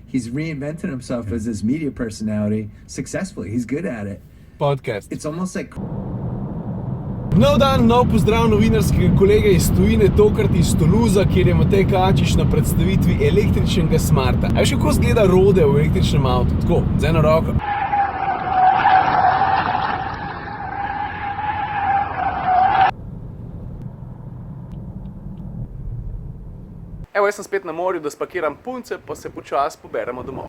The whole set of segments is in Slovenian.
he's reinvented himself as this media personality successfully. He's good at it. Podcast. It's almost like Nov dan, nov pozdrav novinarskega kolega iz tujine, tokrat iz Toulouse, kjer je Matej Kačič na predstavitvi električnega smarta. A veš, kako izgleda rode v električnem avtu? Tako, z eno roko. Evo, jaz sem spet na morju, da spakiram punce, pa se počasi poberemo domov.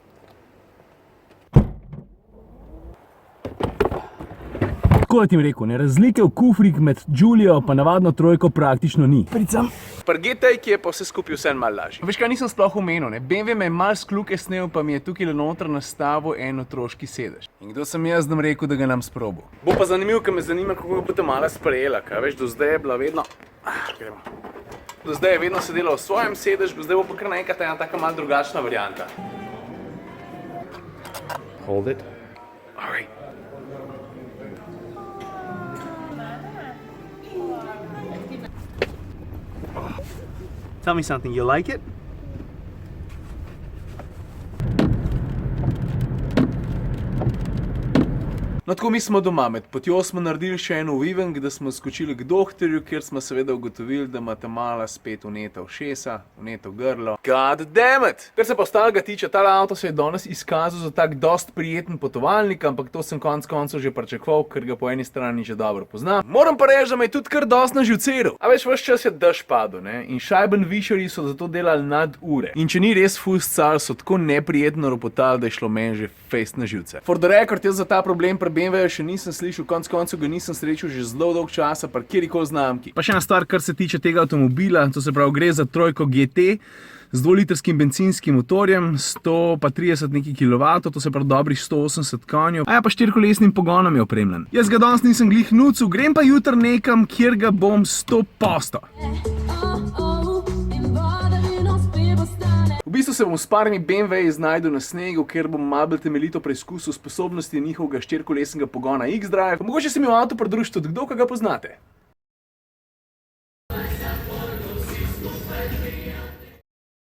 Tako da ti mi rekel, ne, razlike v kufrih med Giulio pa navadno trojko praktično ni. Pricam. Pri GT-ji je pa vse skupaj vse malo lažje. Veš kaj, nisem sploh omenil, ne? BMW me je malo skluke snel, pa mi je tukaj noter nastavil en otroški sedež. In kdo sem jaz, da mi rekel, da ga nam sprobil? Bo pa zanimivo, ker me zanima, kako bo ta mala sprejela, kaj veš, do zdaj je bila vedno... gremo. Do zdaj je vedno sedela v svojem sedežu, zdaj bo pa kar naenkrat ena taka malo drugačna varianta. Hold it. Alright. Tell me something, you like it? No, tako mi smo doma, med potjo smo naredili še eno uviveng, da smo skočili k doktorju, kjer smo seveda ugotovili, da ima ta mala spet vneta ušesa, vneto grlo. God damn it! Kar se pa ostalega tiče, tale avto se je danes izkazal za tak dost prijeten potovalnik, ampak to sem konec koncev že pričakoval, ker ga po eni strani že dobro poznam. Moram pa reči, da me je tudi kar dost naživceral. A veš, ves čas je dež padel, ne? In Scheibenwischerji so zato delali nad ure. In če ni res ful scar, so tako neprijetno ropotali, da je šlo meni že fejst na živce. For the record, jaz za ta problem BMW še nisem slišal, konec koncev ga nisem srečal že zelo dolg časa, pa kjerikoli znamki. Pa še ena stvar, kar se tiče tega avtomobila, to se pravi, gre za trojko GT z 2-litrskim bencinskim motorjem, 130 nekaj kilovatov, to se pravi dobrih 180 konjev, a ja pa 4-kolesnim pogonom je opremljen. Jaz ga danes nisem glih nucil, grem pa jutri nekam, kjer ga bom 100%. V bistvu se bom s parmi BMW-ji znajdel na snegu, ker bom malo bolj temeljito preizkusil sposobnosti njihovega 4-kolesnega pogona X-Drive. Mogoče se mi v avtu pridružiti tudi kdo, ki ga poznate.